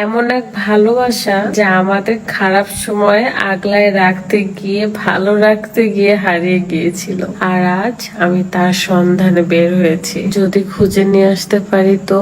এমন এক ভালোবাসা যা আমাদের খারাপ সময় আগলায় রাখতে গিয়ে ভালো রাখতে গিয়ে হারিয়ে গিয়েছিল। আর আজ আমি তার সন্ধানে বের হয়েছি। যদি খুঁজে নিয়ে আসতে পারি তো।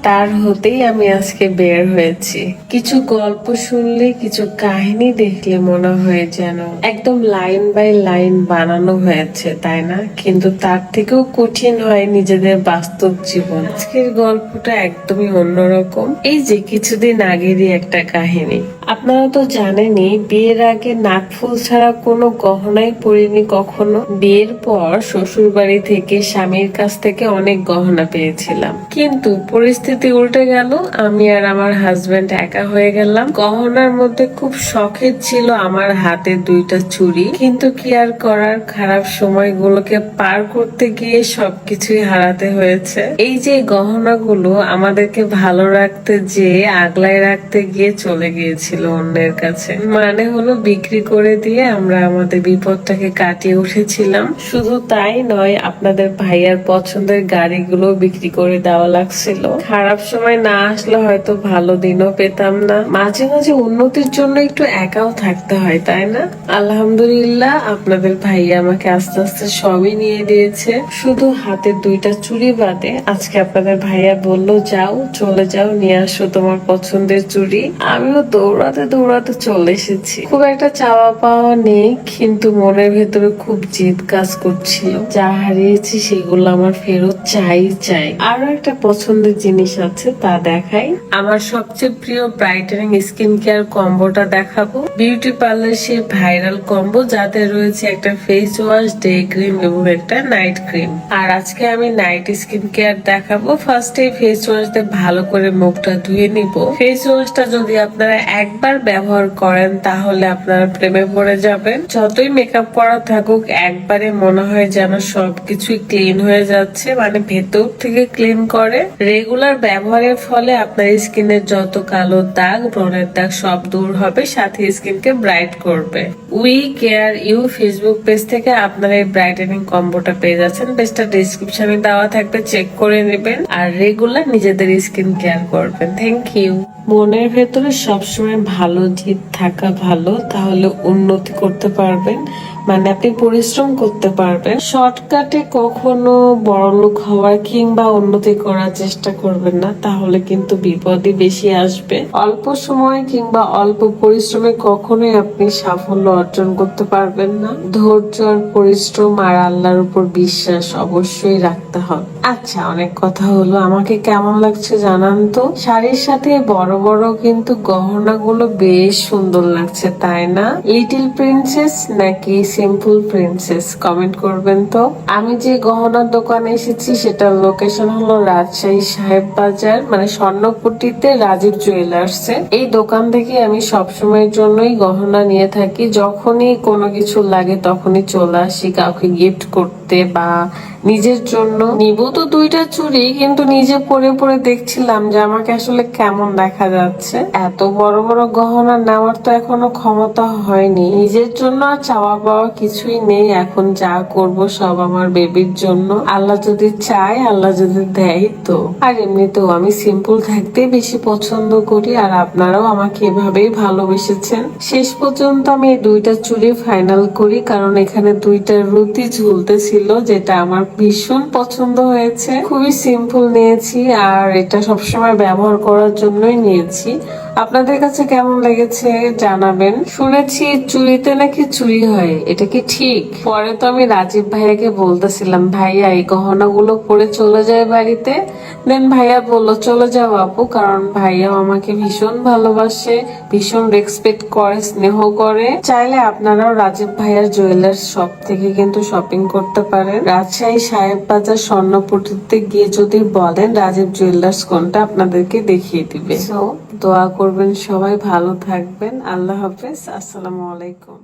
তার হতেই আমি আজকে বের হয়েছি। কিছু গল্প শুনলে, কিছু কাহিনী দেখলে মনে হয় যেন একদম লাইন বাই লাইন বানানো হয়েছে, তাই না? কিন্তু তার থেকেও কঠিন হয় নিজেদের বাস্তব জীবন। আজকের গল্পটা একদমই অন্যরকম। এই যে কিছুদিন আগেরই একটা কাহিনী। আপনারা তো জানেনই, বিয়ের আগে নাকফুল ছাড়া কোনো গহনাই পরিনি কখনো। বিয়ের পর শ্বশুর বাড়ি থেকে, স্বামীর কাছ থেকে অনেক গহনা পেয়েছিলাম, কিন্তু পরিস্থিতি উল্টে গেল। আমি আর আমার হাজবেন্ড একা হয়ে গেলাম। গহনার মধ্যে খুব শখের ছিল আমার হাতের দুইটা চুড়ি, কিন্তু কি আর করার, খারাপ সময়গুলোকে পার করতে গিয়ে সবকিছুই হারাতে হয়েছে। এই যে গহনাগুলো আমাদেরকে ভালো রাখতে যেয়ে আগলায় রাখতে গিয়ে চলে গিয়েছিল অন্যের কাছে। মানে হলো বিক্রি করে দিয়ে আমরা আমাদের বিপদটাকে কাটিয়ে উঠেছিলাম। শুধু তাই নয়, আপনাদের ভাইয়ার পছন্দের গাড়িগুলো বিক্রি করে দেওয়া লাগছিল। খারাপ সময় না আসলে হয়তো ভালো দিনও পেতাম না। মাঝে মাঝে উন্নতির জন্য একটু একাও থাকতে হয়, তাই না? আলহামদুলিল্লাহ, আপনাদের ভাইয়া আমাকে আস্তে আস্তে সবই নিয়ে দিয়েছে, শুধু হাতের দুইটা চুড়ি বাদে। আজকে আপনাদের ভাইয়া বলল, যাও, চলে যাও, নিয়ে আসো তোমার পছন্দের চুড়ি। আমিও দৌড়াতে দৌড়াতে চলে এসেছি। খুব একটা চাওয়া পাওয়া নেই, কিন্তু মনের ভেতরে খুব জিদ কাজ করছিল। যা হারিয়েছি সেগুলো আমার ফেরত চাই চাই। আরো একটা পছন্দের জিনিস আছে, তা দেখাই। আমার সবচেয়ে প্রিয় ব্রাইটেনিং স্কিন কেয়ার কম্বোটা দেখাবো। বিউটি পার্লার সেই ভাইরাল কম্বো, যাতে রয়েছে একটা ফেস ওয়াশ, ডে ক্রিম এবং একটা নাইট ক্রিম। আর আজকে আমি নাইট স্কিন কেয়ার দেখাবো। ফার্স্টে ফেস ওয়াশ দিয়ে ভালো করে মুখটা ধুয়ে নিব। ফেস ওয়াশটা যদি আপনারা একবার ব্যবহার করেন তাহলে আপনারা প্রেমে পড়ে যাবেন। যতই মেকআপ করা থাকুক, একবারে মনে হয় যেন সবকিছুই ক্লিন হয়ে যাচ্ছে, মানে ভেতর থেকে ক্লিন করে। রেগুলার ব্যবহারের ফলে আপনার স্কিনের যত কালো দাগ, ব্রণের দাগ সব দূর হবে, সাথে স্কিনকে ব্রাইট করবে। We care you Facebook page থেকে আপনারা এই ব্রাইটেনিং কম্বোটা পেয়ে যাচ্ছেন। পেজটা ডিসক্রিপশনে দেওয়া থাকবে, চেক করে নেবেন আর রেগুলার নিজেদের স্কিন কেয়ার করবেন। Thank you. মনের ভেতরে সবসময় ভালো জিদ থাকা ভালো, তাহলে উন্নতি করতে পারবেন, মানে আপনি পরিশ্রম করতে পারবেন। শর্টকাটে কখনো বড়লোক হওয়ার কিংবা উন্নতি করার চেষ্টা করবেন না, তাহলে কিন্তু বিপদই বেশি আসবে। অল্প সময় কিংবা অল্প পরিশ্রমে কখনোই আপনি সাফল্য অর্জন করতে পারবেন না। ধৈর্য আর পরিশ্রম আর আল্লাহর উপর বিশ্বাস অবশ্যই রাখতে হবে। আচ্ছা, অনেক কথা হলো, আমাকে কেমন লাগছে জানান তো। শাড়ির সাথে বড় বড় কিন্তু গহনাগুলো বেশ সুন্দর লাগছে, তাই না? লিটল প্রিন্সেস নাকি সিম্পল প্রিন্সেস, কমেন্ট করবেন তো। আমি যে গহনার দোকানে এসেছি সেটার লোকেশন হলো রাজশাহী সাহেব বাজার, মানে স্বর্ণপট্টিতে রাজীব জুয়েলার্সে। এই দোকান থেকে আমি সবসময়ের জন্যই গহনা নিয়ে থাকি। যখনই কোনো কিছু লাগে তখনই চলে আসি, কাউকে গিফট করতে বা নিজের জন্য। নিব তো দুইটা চুড়ি, কিন্তু নিজে পরে পরে দেখছিলাম যে আমাকে আসলে কেমন দেখা যাচ্ছে। এত বড় বড় গহনা নেওয়ার তো এখনো ক্ষমতা হয়নি। নিজের জন্য আর চাওয়া পাওয়া কিছুই নেই। এখন যা করব সব আমার বেবির জন্য। আল্লাহ যদি চায়, আল্লাহ যদি দেয় তো। আর এমনিতেও আমি সিম্পল থাকতে বেশি পছন্দ করি, আর আপনারাও আমাকে এভাবেই ভালোবেসেছেন। শেষ পর্যন্ত আমি এই দুইটা চুড়ি ফাইনাল করি, কারণ এখানে দুইটা রুটি ঝুলতেছিল, যেটা আমার ভীষণ পছন্দ হয়েছে। খুবই সিম্পল নিয়েছি, আর এটা সবসময় ব্যবহার করার জন্যই নিয়েছি। আপনাদের কাছে কেমন লেগেছে জানাবেন। শুনেছি চুরিতে নাকি চুরি হয়, এটা কি ঠিক? পরে তো আমি রাজীব ভাইয়াকে বলতেছিলাম, ভাইয়া এই গহনাগুলো পরে চলে যায় বাড়িতে। দেন ভাইয়া বললো চলে যাও আপু, কারণ ভাইয়াও আমাকে ভীষণ ভালোবাসে, ভীষণ রেসপেক্ট করে, স্নেহ করে। চাইলে আপনারাও রাজীব ভাইয়ার জুয়েলার্স শপ থেকে কিন্তু শপিং করতে পারেন। রাজশাহী সাহেব বাজার স্বর্ণপট্টিতে গিয়ে যদি বলেন রাজীব জুয়েলার্স কোনটা, আপনাদেরকে দেখিয়ে দিবে। সো দোয়া করবেন, সবাই ভালো থাকবেন। আল্লাহ হাফেজ, আসসালামু আলাইকুম।